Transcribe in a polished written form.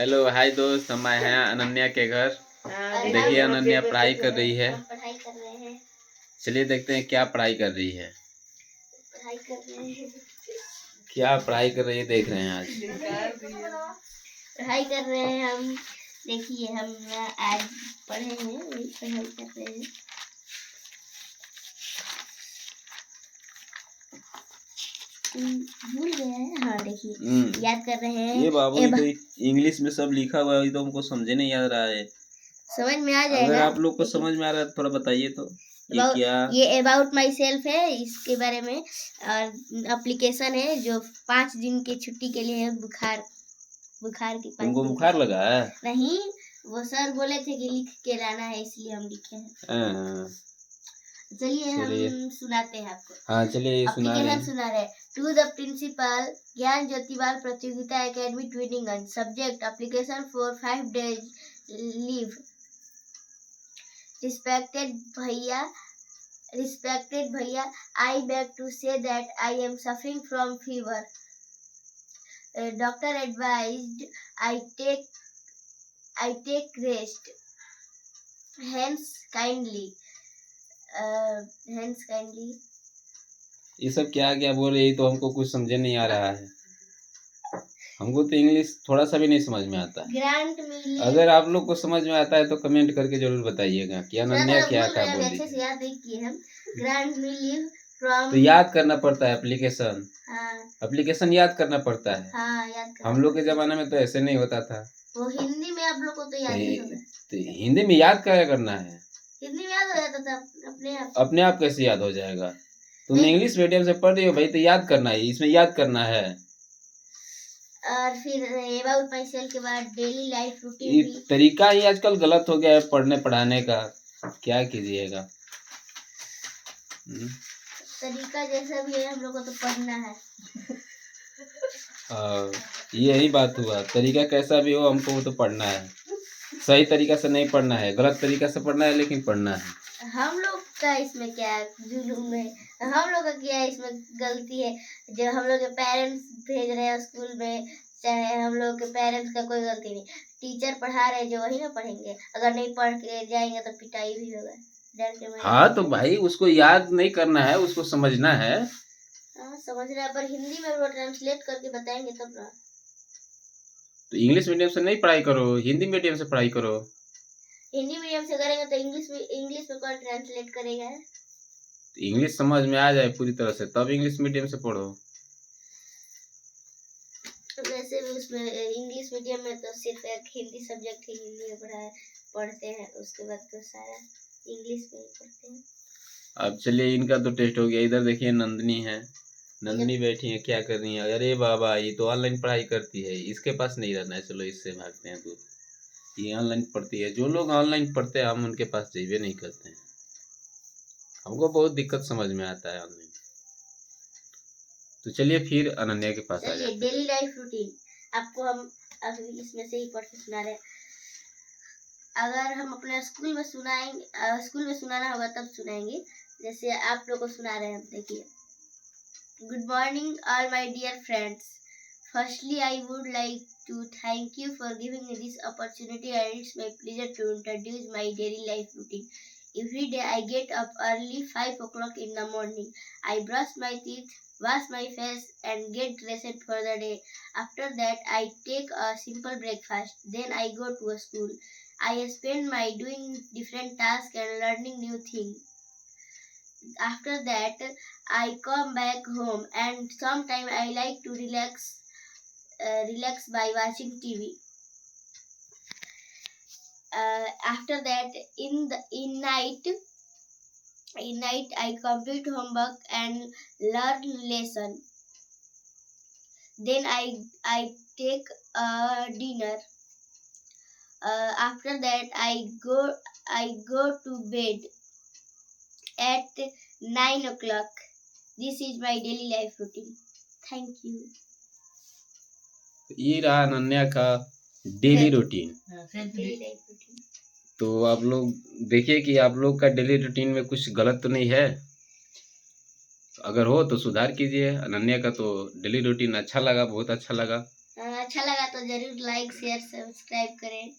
Hello hi दोस्त, हम आए हैं अनन्या के घर। देखिए अनन्या पढ़ाई कर रही है। पढ़ाई कर रहे हैं। चलिए देखते हैं क्या पढ़ाई कर रही है। पढ़ाई कर रहे हैं। क्या पढ़ाई कर रही है देख रहे हैं आज। पढ़ाई कर रहे हैं हम। देखिए हम आज पढ़े हैं, वही पढ़ाई कर रहे हैं। भूल गए हैं। हाँ देखिए याद कर रहे हैं। ये बाबू ये तो इंग्लिश में सब लिखा हुआ है, ये तो हमको समझे नहीं आ रहा है। समझ में आ जाएगा। अगर आप लोग को समझ में आ रहा है थोड़ा बताइए तो। ये अबाउट माई सेल्फ है, इसके बारे में। और एप्लीकेशन है जो 5 दिन की छुट्टी के लिए है। बुखार की। तुमको बुखार लगा है? नहीं, वो सर बोले थे कि लिख के लाना है, इसलिए हम लिखे हैं। चलिए हम सुनाते हैं आपको। हाँ चलिए सुना रहे। To the principal, Gyan Jyotibal Pratiyogita academy ट्विनिंगगंज। Subject application for 5 days leave. Respected भैया, I beg to say that I am suffering from fever. Doctor advised I take rest. Hence kindly. ये सब क्या क्या बोल रही, तो हमको कुछ समझे नहीं आ रहा है। हमको तो इंग्लिश थोड़ा सा भी नहीं समझ में आता है। अगर आप लोग को समझ में आता है तो कमेंट करके जरूर बताइएगा कि अनन्या क्या क्या बोल रही है। Grant me leave from. तो याद करना पड़ता है एप्लीकेशन। एप्लीकेशन याद करना पड़ता है। याद करना। हम लोग के जमाने में तो ऐसे नहीं होता था। वो हिंदी में आप लोग को तो याद नहीं होगा। तो हिंदी में याद क्या करना है? हिंदी में याद हो जाता था अपने आप कैसे याद हो जाएगा? तुम इंग्लिश मीडियम से पढ़ रही हो भाई, तो याद करना है, इसमें याद करना है। और फिर अबाउट माई सेल्फ के बाद डेली लाइफ रूटीन। तरीका ही आजकल गलत हो गया है पढ़ने पढ़ाने का, क्या कीजिएगा। तरीका जैसा भी है, हम लोग को तो पढ़ना है। यही बात हुआ, तरीका कैसा भी हो हमको तो पढ़ना है। सही तरीका से नहीं पढ़ना है, गलत तरीका से पढ़ना है, लेकिन पढ़ना है। हम लोग का इसमें क्या है, जुलूम है। हम लोग का क्या है इसमें गलती है? जो हम लोग के पेरेंट्स भेज रहे हैं स्कूल में, चाहे हम लोग के पेरेंट्स का कोई गलती नहीं। टीचर पढ़ा रहे जो वही ना पढ़ेंगे। अगर नहीं पढ़ के जाएंगे तो पिटाई भी होगा। हाँ तो भाई उसको याद नहीं करना है, उसको समझना है। समझना है, पर हिंदी में वो ट्रांसलेट करके बताएंगे तब ना। तो इंग्लिश मीडियम से नहीं पढ़ाई करो, हिंदी मीडियम से पढ़ाई करो। हिंदी मीडियम से करेंगे तो इंग्लिश में कौन ट्रांसलेट करेगा? तो इंग्लिश समझ में आ जाए पूरी तरह से तब इंग्लिश मीडियम से पढ़ो। तो वैसे भी उसमें इंग्लिश मीडियम में तो सिर्फ एक हिंदी सब्जेक्ट ही हिंदी में पढ़ते हैं, उसके बाद तो सारा इंग्लिश में ही पढ़ते हैं। अब चलिए इनका तो टेस्ट हो गया। इधर देखिए नंदनी है, नंदनी बैठी है, क्या कर रही है? अरे बाबा ये तो ऑनलाइन पढ़ाई करती है, इसके पास नहीं रहना है, चलो इससे भागते हैं दूर। ये ऑनलाइन पढ़ती है, जो लोग ऑनलाइन पढ़ते हैं हम उनके पास जाइए नहीं करते हैं। हमको बहुत दिक्कत समझ में आता है ऑनलाइन। तो चलिए फिर अनन्या के पास आ जाते हैं। डेली लाइफ रूटीन आपको हम अभी इसमें से ही पढ़ के सुना रहे। अगर हम अपने स्कूल में सुनाना होगा तब सुनाएंगे, जैसे आप लोग को सुना रहे हैं। देखिए, good morning all my dear friends. Firstly, I would like to thank you for giving me this opportunity, and it's my pleasure to introduce my daily life routine. Every day I get up early 5 o'clock in the morning. I brush my teeth, wash my face and get dressed for the day. After that, I take a simple breakfast. Then I go to a school. I spend my doing different tasks and learning new things. After that, I come back home and sometimes I like to relax by watching TV. After that, in night I complete homework and learn lesson. Then I take dinner. After that, I go to bed at 9 o'clock. This is my daily life routine. Thank you. ये रहा अनन्या का daily routine. तो आप लोग देखिए कि आप लोग का डेली रूटीन में कुछ गलत तो नहीं है। अगर हो तो सुधार कीजिए। अनन्या का तो डेली रूटीन अच्छा लगा, बहुत अच्छा लगा। अच्छा लगा तो जरूर लाइक शेयर सब्सक्राइब करें।